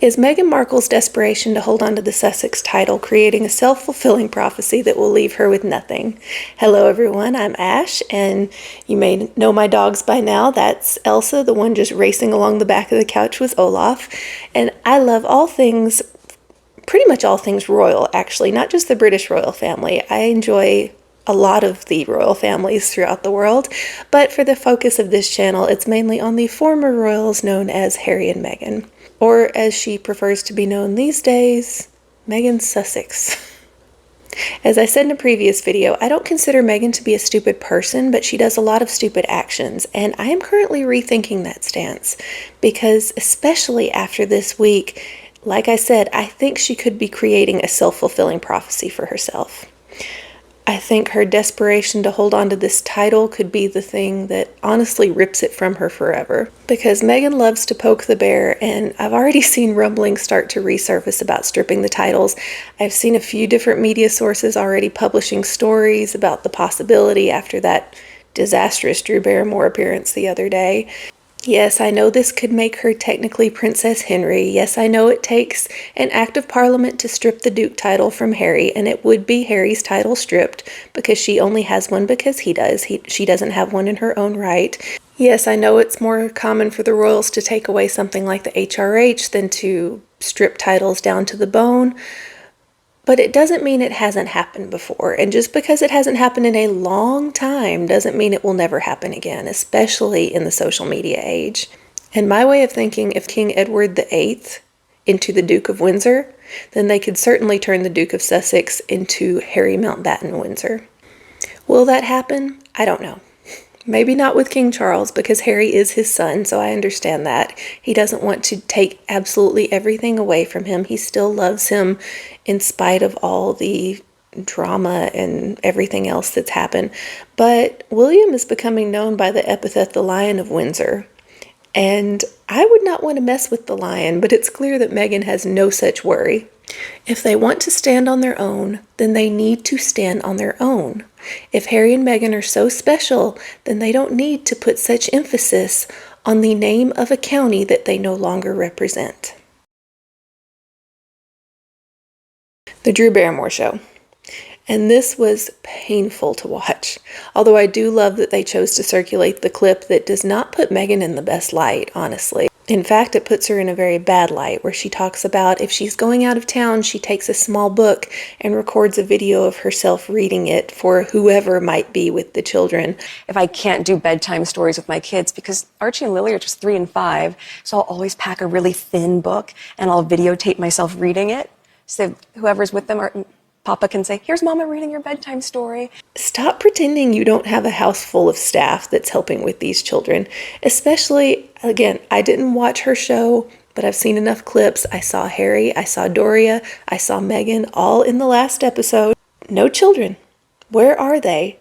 Is Meghan Markle's desperation to hold on to the Sussex title creating a self-fulfilling prophecy that will leave her with nothing? Hello everyone, I'm Ash, and you may know my dogs by now. That's Elsa, the one just racing along the back of the couch with Olaf. And I love all things, pretty much all things royal actually, not just the British royal family. I enjoy a lot of the royal families throughout the world, but for the focus of this channel, it's mainly on the former royals known as Harry and Meghan. Or, as she prefers to be known these days, Meghan Sussex. As I said in a previous video, I don't consider Meghan to be a stupid person, but she does a lot of stupid actions, and I am currently rethinking that stance, because especially after this week, like I said, I think she could be creating a self-fulfilling prophecy for herself. I think her desperation to hold on to this title could be the thing that honestly rips it from her forever. Because Meghan loves to poke the bear, and I've already seen rumblings start to resurface about stripping the titles. I've seen a few different media sources already publishing stories about the possibility after that disastrous Drew Barrymore appearance the other day. Yes, I know this could make her technically Princess Henry. Yes, I know it takes an act of parliament to strip the Duke title from Harry, and it would be Harry's title stripped because she only has one because he does. She doesn't have one in her own right. Yes, I know it's more common for the royals to take away something like the HRH than to strip titles down to the bone. But it doesn't mean it hasn't happened before, and just because it hasn't happened in a long time doesn't mean it will never happen again, especially in the social media age. And my way of thinking, if King Edward VIII into the Duke of Windsor, then they could certainly turn the Duke of Sussex into Harry Mountbatten Windsor. Will that happen? I don't know. Maybe not with King Charles, because Harry is his son, so I understand that. He doesn't want to take absolutely everything away from him. He still loves him in spite of all the drama and everything else that's happened. But William is becoming known by the epithet the Lion of Windsor. And I would not want to mess with the lion, but it's clear that Meghan has no such worry. If they want to stand on their own, then they need to stand on their own. If Harry and Meghan are so special, then they don't need to put such emphasis on the name of a county that they no longer represent. The Drew Barrymore Show. And this was painful to watch, although I do love that they chose to circulate the clip that does not put Meghan in the best light, honestly. In fact, it puts her in a very bad light, where she talks about if she's going out of town, she takes a small book and records a video of herself reading it for whoever might be with the children. If I can't do bedtime stories with my kids, because Archie and Lily are just 3 and 5, so I'll always pack a really thin book and I'll videotape myself reading it. So whoever's with them, Papa can say, "Here's Mama reading your bedtime story." Stop pretending you don't have a house full of staff that's helping with these children. Especially, again, I didn't watch her show, but I've seen enough clips. I saw Harry, I saw Doria, I saw Meghan, all in the last episode. No children. Where are they?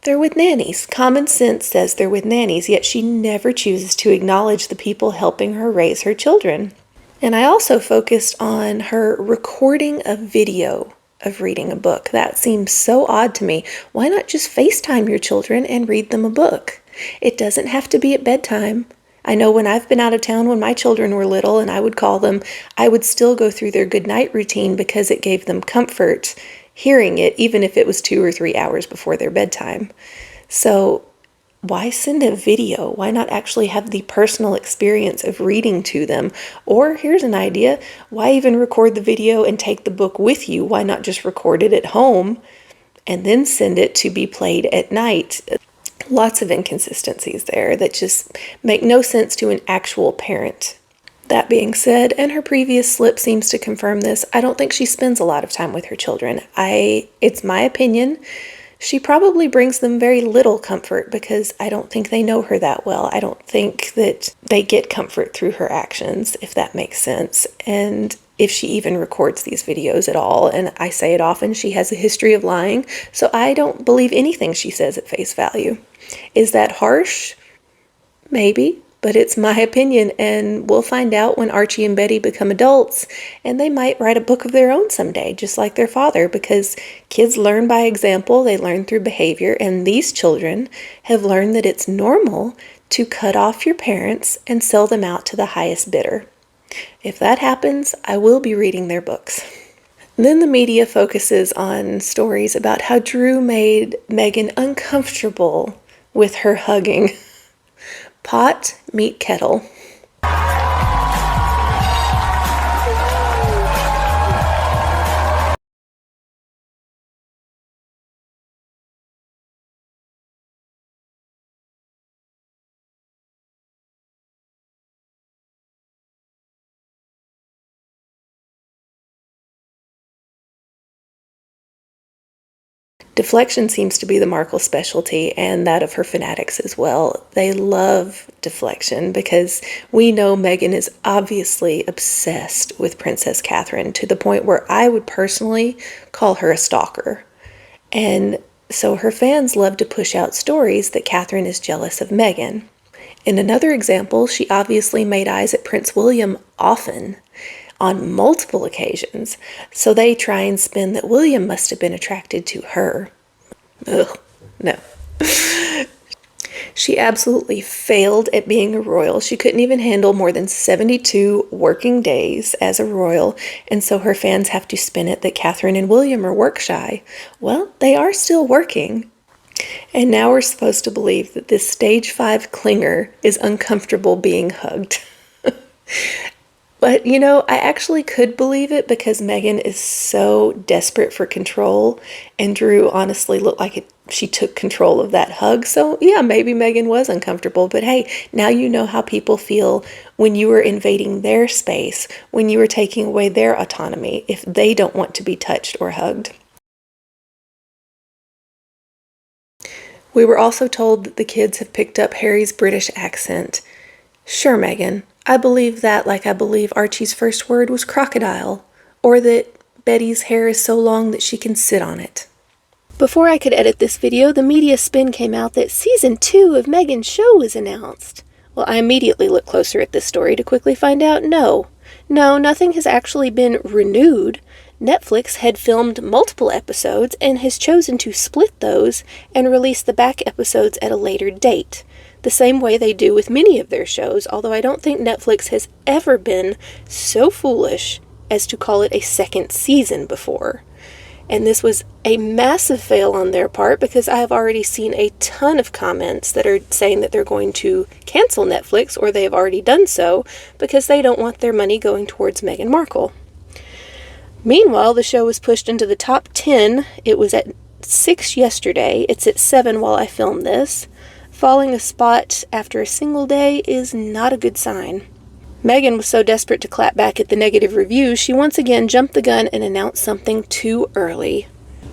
They're with nannies. Common sense says they're with nannies, yet she never chooses to acknowledge the people helping her raise her children. And I also focused on her recording a video of reading a book. That seems so odd to me. Why not just FaceTime your children and read them a book? It doesn't have to be at bedtime. I know when I've been out of town when my children were little and I would call them, I would still go through their goodnight routine because it gave them comfort hearing it, even if it was 2 or 3 hours before their bedtime. So why send a video? Why not actually have the personal experience of reading to them? Or here's an idea, why even record the video and take the book with you? Why not just record it at home and then send it to be played at night? Lots of inconsistencies there that just make no sense to an actual parent. That being said, and her previous slip seems to confirm this, I don't think she spends a lot of time with her children. It's my opinion, she probably brings them very little comfort because I don't think they know her that well. I don't think that they get comfort through her actions, if that makes sense. And if she even records these videos at all, and I say it often, she has a history of lying, so I don't believe anything she says at face value. Is that harsh? Maybe. But it's my opinion, and we'll find out when Archie and Betty become adults, and they might write a book of their own someday, just like their father, because kids learn by example, they learn through behavior, and these children have learned that it's normal to cut off your parents and sell them out to the highest bidder. If that happens, I will be reading their books. Then the media focuses on stories about how Drew made Meghan uncomfortable with her hugging. Pot, meet kettle. Deflection seems to be the Markle specialty, and that of her fanatics as well. They love deflection because we know Meghan is obviously obsessed with Princess Catherine to the point where I would personally call her a stalker. And so her fans love to push out stories that Catherine is jealous of Meghan. In another example, she obviously made eyes at Prince William often, on multiple occasions, so they try and spin that William must have been attracted to her. Ugh, no. She absolutely failed at being a royal. She couldn't even handle more than 72 working days as a royal, and so her fans have to spin it that Catherine and William are work shy. Well, they are still working. And now we're supposed to believe that this stage 5 clinger is uncomfortable being hugged. But, I actually could believe it because Meghan is so desperate for control, and Drew honestly looked like she took control of that hug. So, yeah, maybe Meghan was uncomfortable. But hey, now you know how people feel when you are invading their space, when you are taking away their autonomy, if they don't want to be touched or hugged. We were also told that the kids have picked up Harry's British accent. Sure, Meghan, I believe that like I believe Archie's first word was crocodile, or that Betty's hair is so long that she can sit on it. Before I could edit this video, the media spin came out that season 2 of Meghan's show was announced. Well, I immediately looked closer at this story to quickly find out no, nothing has actually been renewed. Netflix had filmed multiple episodes and has chosen to split those and release the back episodes at a later date, the same way they do with many of their shows, although I don't think Netflix has ever been so foolish as to call it a second season before. And this was a massive fail on their part because I have already seen a ton of comments that are saying that they're going to cancel Netflix, or they have already done so, because they don't want their money going towards Meghan Markle. Meanwhile, the show was pushed into the top 10. It was at 6 yesterday. It's at 7 while I film this. Falling a spot after a single day is not a good sign. Meghan was so desperate to clap back at the negative reviews, she once again jumped the gun and announced something too early.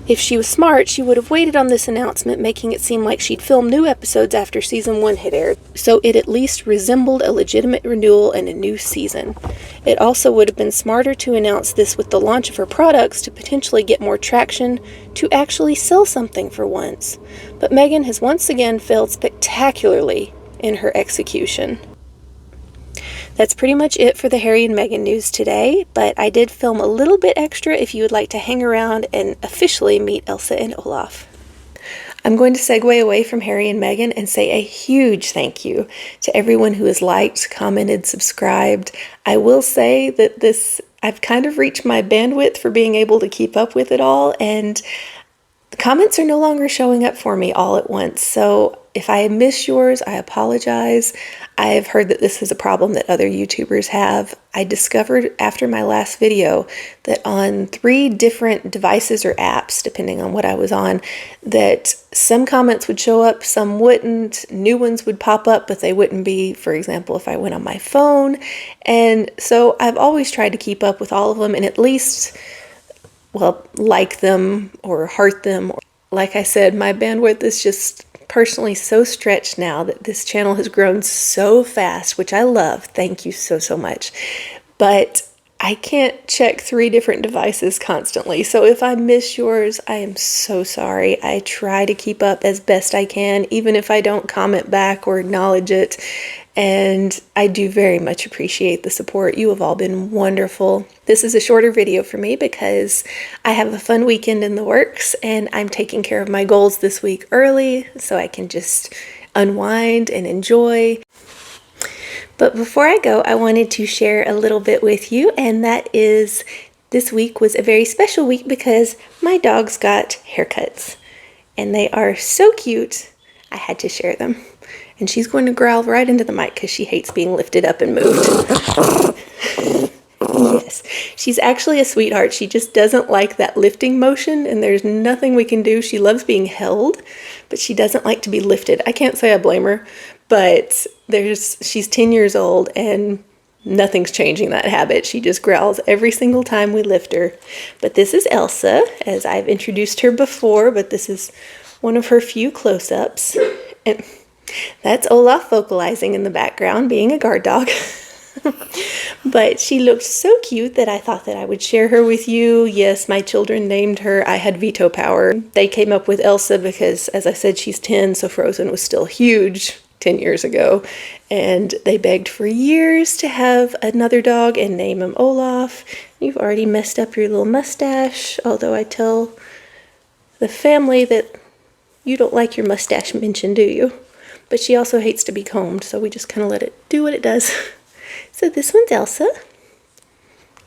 If she was smart, she would have waited on this announcement, making it seem like she'd film new episodes after season 1 had aired, so it at least resembled a legitimate renewal and a new season. It also would have been smarter to announce this with the launch of her products to potentially get more traction, to actually sell something for once. But Meghan has once again failed spectacularly in her execution. That's pretty much it for the Harry and Meghan news today, but I did film a little bit extra if you would like to hang around and officially meet Elsa and Olaf. I'm going to segue away from Harry and Meghan and say a huge thank you to everyone who has liked, commented, subscribed. I will say that I've kind of reached my bandwidth for being able to keep up with it all, and the comments are no longer showing up for me all at once. So if I miss yours, I apologize. I've heard that this is a problem that other YouTubers have. I discovered after my last video that on 3 different devices or apps, depending on what I was on, that some comments would show up, some wouldn't, new ones would pop up, but they wouldn't be, for example, if I went on my phone. And so I've always tried to keep up with all of them and at least, like them or heart them. Like I said, my bandwidth is just personally so stretched now that this channel has grown so fast, which I love. Thank you so much. But I can't check 3 different devices constantly. So if I miss yours, I am so sorry. I try to keep up as best I can, even if I don't comment back or acknowledge it. And I do very much appreciate the support. You have all been wonderful. This is a shorter video for me because I have a fun weekend in the works and I'm taking care of my goals this week early so I can just unwind and enjoy. But before I go, I wanted to share a little bit with you, and that is this week was a very special week because my dogs got haircuts, and they are so cute. I had to share them. And she's going to growl right into the mic because she hates being lifted up and moved. Yes, she's actually a sweetheart. She just doesn't like that lifting motion, and there's nothing we can do. She loves being held, but she doesn't like to be lifted. I can't say I blame her, but she's 10 years old, and nothing's changing that habit. She just growls every single time we lift her. But this is Elsa, as I've introduced her before, but this is one of her few close-ups. And that's Olaf vocalizing in the background, being a guard dog. But she looked so cute that I thought that I would share her with you. Yes, my children named her. I had veto power. They came up with Elsa because, as I said, she's 10, so Frozen was still huge 10 years ago. And they begged for years to have another dog and name him Olaf. You've already messed up your little mustache, although I tell the family that you don't like your mustache mentioned, do you? But she also hates to be combed, so we just kind of let it do what it does. So this one's Elsa.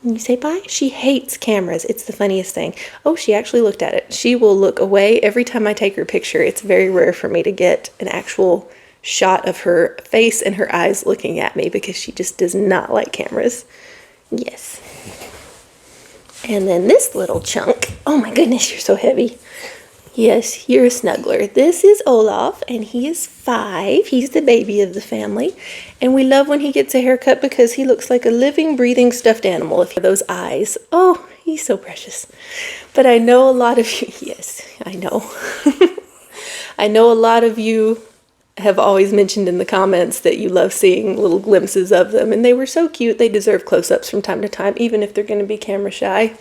Can you say bye? She hates cameras. It's the funniest thing. Oh, she actually looked at it. She will look away every time I take her picture. It's very rare for me to get an actual shot of her face and her eyes looking at me because she just does not like cameras. Yes. And then this little chunk. Oh my goodness, you're so heavy. Yes, you're a snuggler. This is Olaf, and he is 5. He's the baby of the family. And we love when he gets a haircut because he looks like a living, breathing stuffed animal. If you have those eyes. Oh, he's so precious. But I know a lot of you, yes, I know. I know a lot of you have always mentioned in the comments that you love seeing little glimpses of them. And they were so cute. They deserve close-ups from time to time, even if they're going to be camera shy.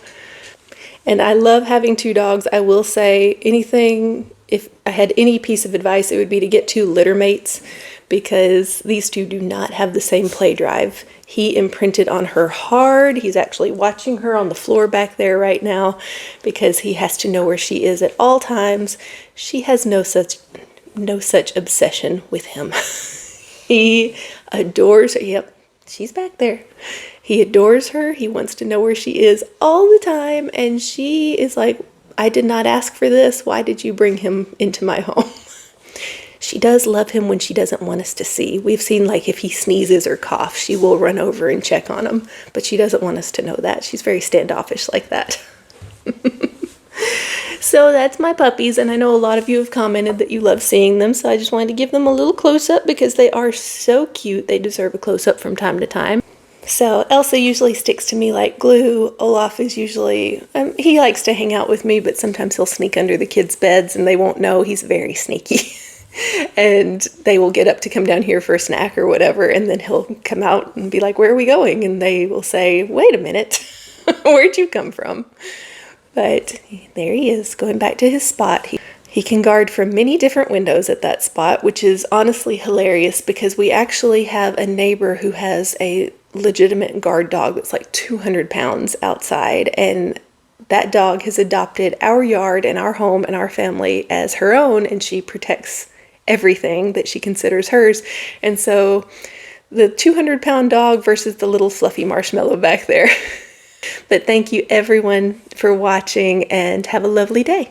And I love having 2 dogs. I will say if I had any piece of advice, it would be to get 2 litter mates because these 2 do not have the same play drive. He imprinted on her hard. He's actually watching her on the floor back there right now because he has to know where she is at all times. She has no such obsession with him. He adores her. Yep, she's back there. He adores her. He wants to know where she is all the time. And she is like, I did not ask for this. Why did you bring him into my home? She does love him when she doesn't want us to see. We've seen like if he sneezes or coughs, she will run over and check on him. But she doesn't want us to know that. She's very standoffish like that. So that's my puppies, and I know a lot of you have commented that you love seeing them, so I just wanted to give them a little close-up because they are so cute. They deserve a close-up from time to time. So Elsa usually sticks to me like glue. Olaf is usually, he likes to hang out with me, but sometimes he'll sneak under the kids' beds and they won't know. He's very sneaky. And they will get up to come down here for a snack or whatever, and then he'll come out and be like, where are we going? And they will say, wait a minute, where'd you come from? But there he is, going back to his spot. He can guard from many different windows at that spot, which is honestly hilarious because we actually have a neighbor who has a legitimate guard dog that's like 200 pounds outside, and that dog has adopted our yard and our home and our family as her own, and she protects everything that she considers hers. And so the 200-pound dog versus the little fluffy marshmallow back there. But thank you everyone for watching, and have a lovely day.